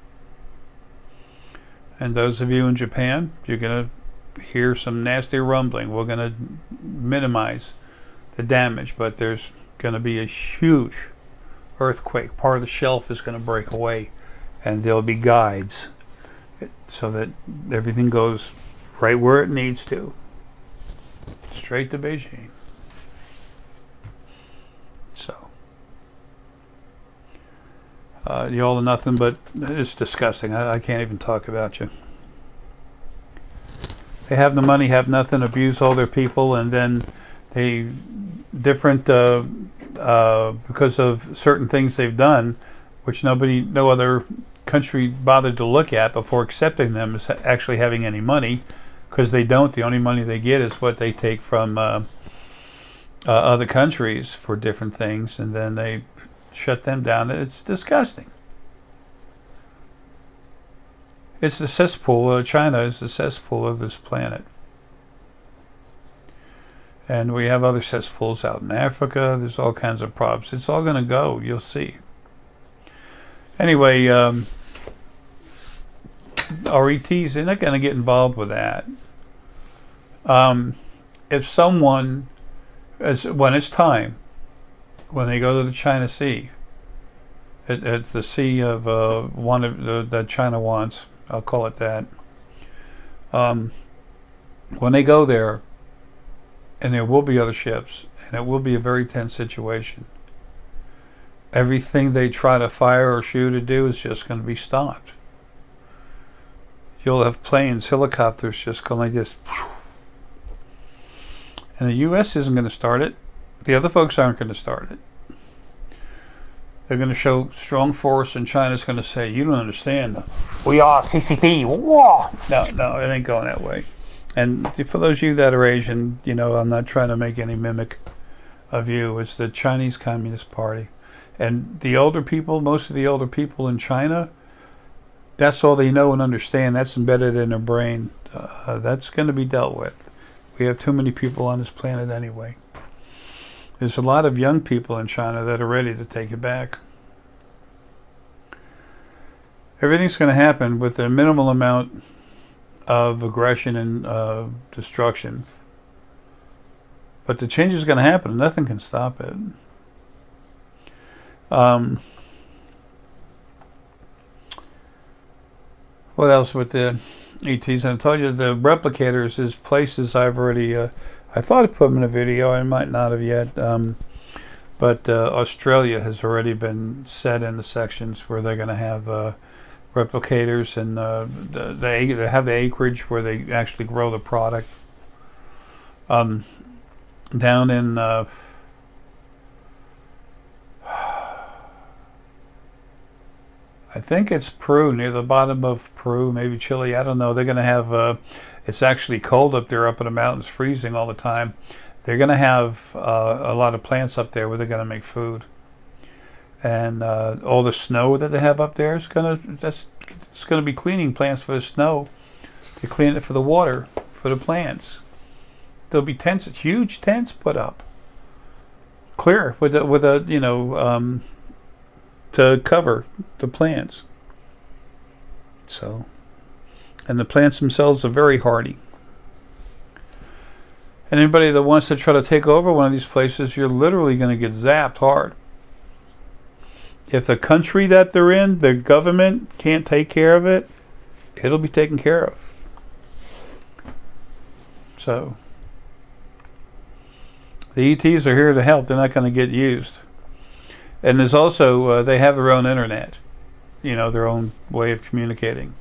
And those of you in Japan, you're going to hear some nasty rumbling. We're going to minimize the damage, but there's going to be a huge earthquake. Part of the shelf is going to break away, and there'll be guides so that everything goes right where it needs to, straight to Beijing. So you all are nothing but, it's disgusting. I can't even talk about you. They have the money, have nothing, abuse all their people, and then they different because of certain things they've done, which no other country bothered to look at before accepting them as actually having any money, because they don't. The only money they get is what they take from other countries for different things, and then they shut them down. It's disgusting. It's the cesspool. China is the cesspool of this planet. And we have other cesspools out in Africa. There's all kinds of problems. It's all going to go. You'll see. Anyway, our ETs, they're not going to get involved with that. If someone, when it's time, when they go to the China Sea, it's the sea of that China wants, I'll call it that. When they go there, and there will be other ships, and it will be a very tense situation, everything they try to fire or shoot or do is just going to be stopped. You'll have planes, helicopters just going like this. And the U.S. isn't going to start it. The other folks aren't going to start it. They're going to show strong force, and China's going to say, you don't understand. We are CCP. Whoa. No, it ain't going that way. And for those of you that are Asian, you know, I'm not trying to make any mimic of you. It's the Chinese Communist Party. And the older people, most of the older people in China, that's all they know and understand. That's embedded in their brain. That's going to be dealt with. We have too many people on this planet anyway. There's a lot of young people in China that are ready to take it back. Everything's going to happen with a minimal amount of aggression and destruction. But the change is going to happen. Nothing can stop it. What else with the ETs? I told you the replicators is places I've already... I thought I put them in a video. I might not have yet. But Australia has already been set in the sections where they're going to have replicators, and they have the acreage where they actually grow the product. Down in I think it's Peru, near the bottom of Peru, maybe Chile, I don't know. They're going to have, it's actually cold up there, up in the mountains, freezing all the time. They're going to have a lot of plants up there where they're going to make food. And all the snow that they have up there is going to be cleaning plants for the snow. They clean it for the water, for the plants. There'll be tents, huge tents put up, clear with a you know, to cover the plants. So, and the plants themselves are very hardy. And anybody that wants to try to take over one of these places, you're literally going to get zapped hard. If the country that they're in, the government can't take care of it, it'll be taken care of. So, the ETs are here to help. They're not going to get used. And there's also, they have their own internet, you know, their own way of communicating.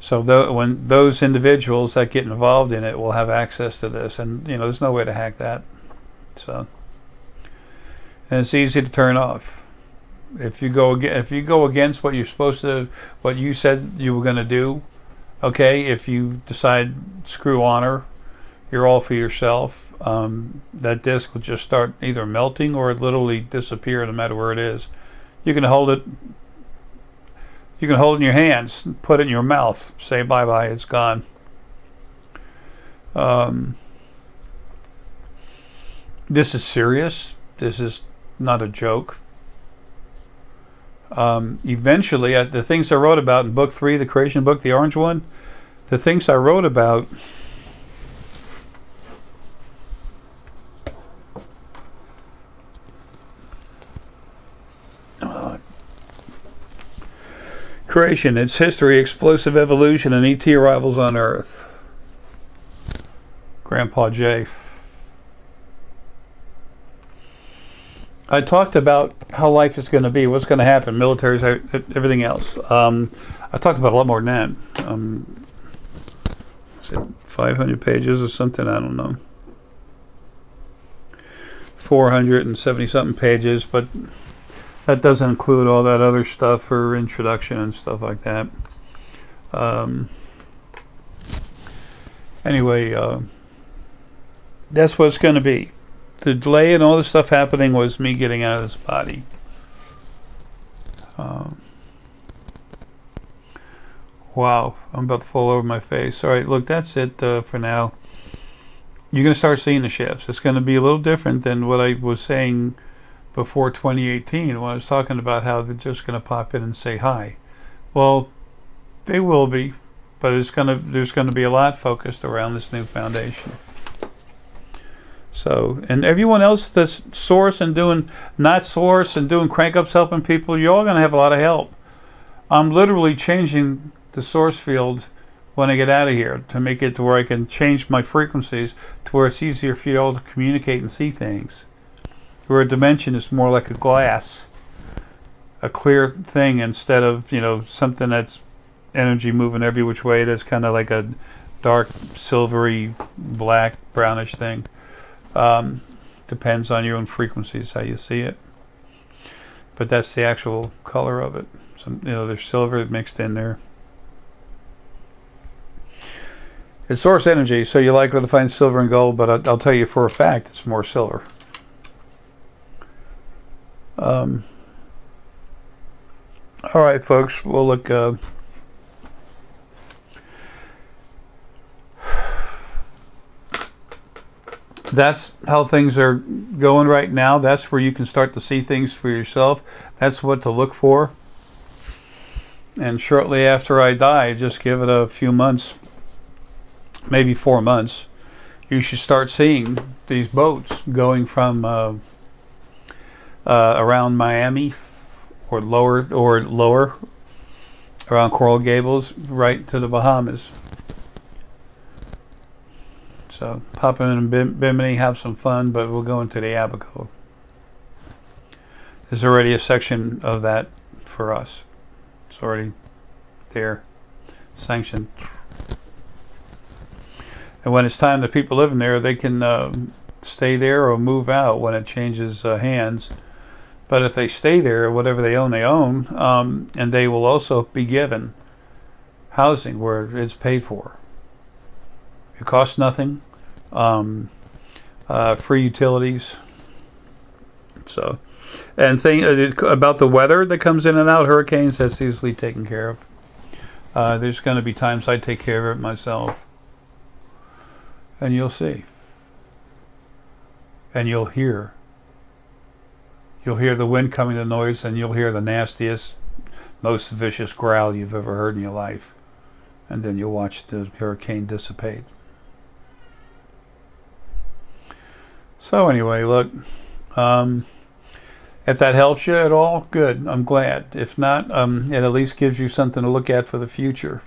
So when those individuals that get involved in it will have access to this, and you know, there's no way to hack that. So, and it's easy to turn off. If you go against what you're supposed to, what you said you were going to do, okay. If you decide screw honor, you're all for yourself. That disc will just start either melting or literally disappear, no matter where it is. You can hold it. You can hold it in your hands, put it in your mouth, say bye-bye, it's gone. This is serious. This is not a joke. Eventually, the things I wrote about in book 3, the creation book, the orange one, the things I wrote about creation, its history, explosive evolution, and ET arrivals on Earth. Grandpa J. I talked about how life is going to be, what's going to happen, militaries, everything else. I talked about a lot more than that. Is it 500 pages or something? I don't know. 470 something pages, but that doesn't include all that other stuff for introduction and stuff like that. Anyway, that's what it's going to be. The delay and all this stuff happening was me getting out of this body. Wow, I'm about to fall over my face. All right, look, that's it for now. You're going to start seeing the ships. It's going to be a little different than what I was saying before 2018 when I was talking about how they're just going to pop in and say hi. Well, they will be, but there's going to be a lot focused around this new foundation. So, and everyone else that's source and doing not source and doing crank ups helping people, you're all going to have a lot of help. I'm literally changing the source field when I get out of here to make it to where I can change my frequencies to where it's easier for you all to communicate and see things. Where a dimension is more like a glass, a clear thing, instead of, you know, something that's energy moving every which way. That's kind of like a dark, silvery, black, brownish thing. Depends on your own frequencies how you see it. But that's the actual color of it. Some, you know, there's silver mixed in there. It's source energy, so you're likely to find silver and gold, but I'll tell you for a fact it's more silver. All right, folks. Well, look, that's how things are going right now. That's where you can start to see things for yourself. That's what to look for. And shortly after I die, just give it a few months, maybe 4 months, you should start seeing these boats going from around Miami or lower around Coral Gables right to the Bahamas. So pop in Bimini, have some fun, but we'll go into the Abaco. There's already a section of that for us. It's already there, sanctioned. And when it's time that people living there, they can stay there or move out when it changes hands. But if they stay there, whatever they own, and they will also be given housing where it's paid for. It costs nothing. Free utilities. So, and about the weather that comes in and out, hurricanes, that's easily taken care of. There's going to be times I take care of it myself. And you'll see. And you'll hear. You'll hear the wind coming, the noise, and you'll hear the nastiest, most vicious growl you've ever heard in your life. And then you'll watch the hurricane dissipate. So anyway, look, if that helps you at all, good. I'm glad. If not, it at least gives you something to look at for the future.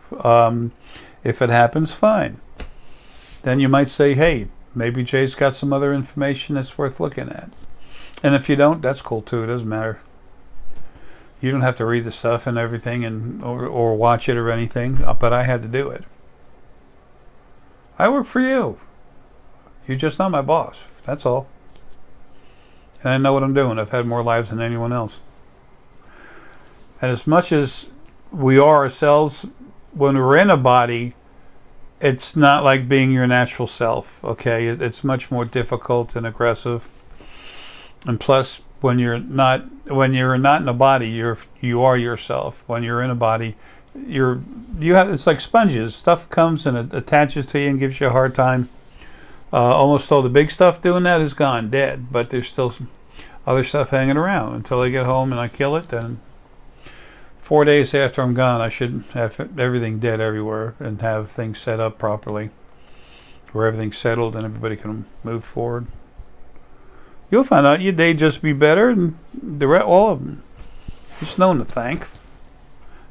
If it happens, fine. Then you might say, hey, maybe Jay's got some other information that's worth looking at. And if you don't, that's cool too. It doesn't matter. You don't have to read the stuff and everything or watch it or anything, but I had to do it. I work for you. You're just not my boss. That's all. And I know what I'm doing. I've had more lives than anyone else. And as much as we are ourselves, when we're in a body, it's not like being your natural self, okay? It's much more difficult and aggressive. And plus, when you're not in a body, you are yourself. When you're in a body, it's like sponges. Stuff comes and it attaches to you and gives you a hard time. Almost all the big stuff doing that is gone, dead. But there's still some other stuff hanging around until I get home and I kill it. Then 4 days after I'm gone, I should have everything dead everywhere and have things set up properly, where everything's settled and everybody can move forward. You'll find out your day just be better than all of them. There's no one to thank.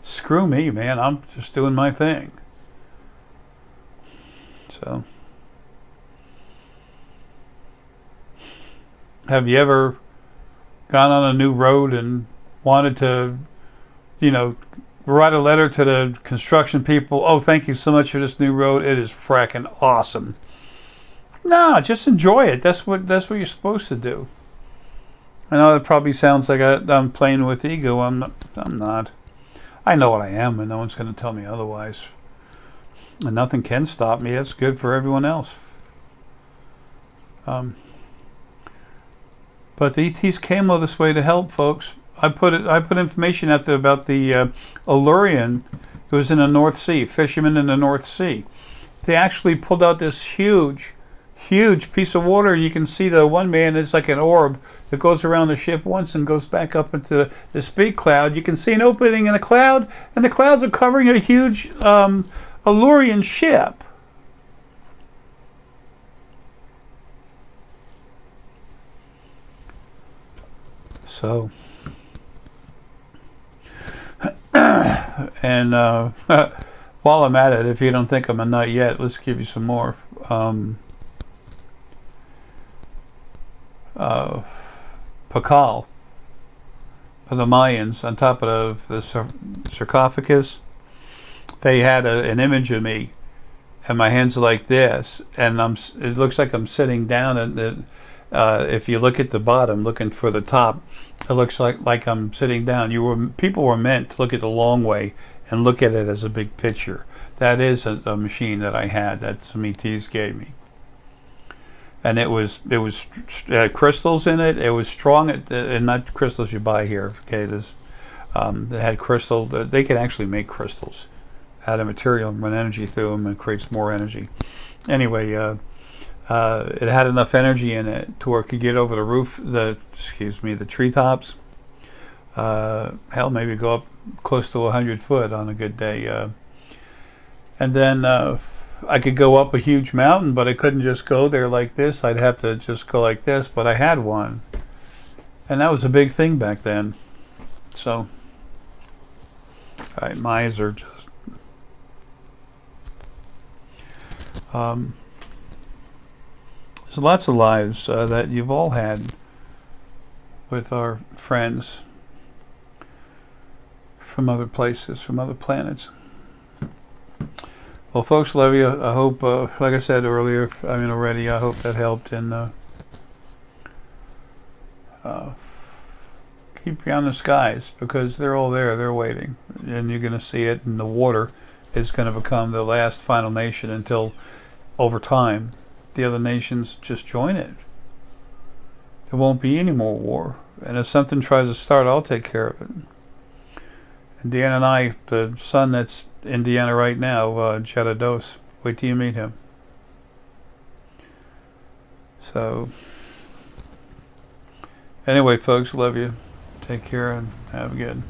Screw me, man. I'm just doing my thing. So, have you ever gone on a new road and wanted to, write a letter to the construction people? Oh, thank you so much for this new road. It is fracking awesome. No, just enjoy it. That's what you're supposed to do. I know that probably sounds like I'm playing with ego. I'm not. I know what I am, and no one's going to tell me otherwise. And nothing can stop me. That's good for everyone else. But the ETs came all this way to help, folks. I put information out there about the Arae. It was in the North Sea, fishermen in the North Sea. They actually pulled out this huge piece of water. You can see the one man is like an orb that goes around the ship once and goes back up into this big cloud. You can see an opening in a cloud, and the clouds are covering a huge Arae ship. So, and while I'm at it, if you don't think I'm a nut yet, let's give you some more. Pakal of the Mayans, on top of the sarcophagus, they had an image of me, and my hands are like this, and it looks like I'm sitting down, and if you look at the bottom, looking for the top, it looks like I'm sitting down. People were meant to look at the long way and look at it as a big picture. That is a machine that I had that some ETs gave me. And it had crystals in it. It was strong, and not crystals you buy here. Okay, they had crystal. They could actually make crystals out of material and run energy through them, and creates more energy. Anyway, it had enough energy in it to where it could get over the roof. The treetops. Hell, maybe go up close to 100 foot on a good day. And then I could go up a huge mountain, but I couldn't just go there like this. I'd have to just go like this, but I had one. And that was a big thing back then. So, alright, my eyes are just... there's lots of lives that you've all had with our friends from other places, from other planets. Well, folks, love you. I hope, like I said earlier, already, I hope that helped. And keep your eye on the skies, because they're all there. They're waiting. And you're going to see it. And the water is going to become the last final nation until, over time, the other nations just join it. There won't be any more war. And if something tries to start, I'll take care of it. And Deanna and I, the son that's Indiana right now, Jetta Dos. Wait till you meet him. So, anyway, folks, love you. Take care and have a good.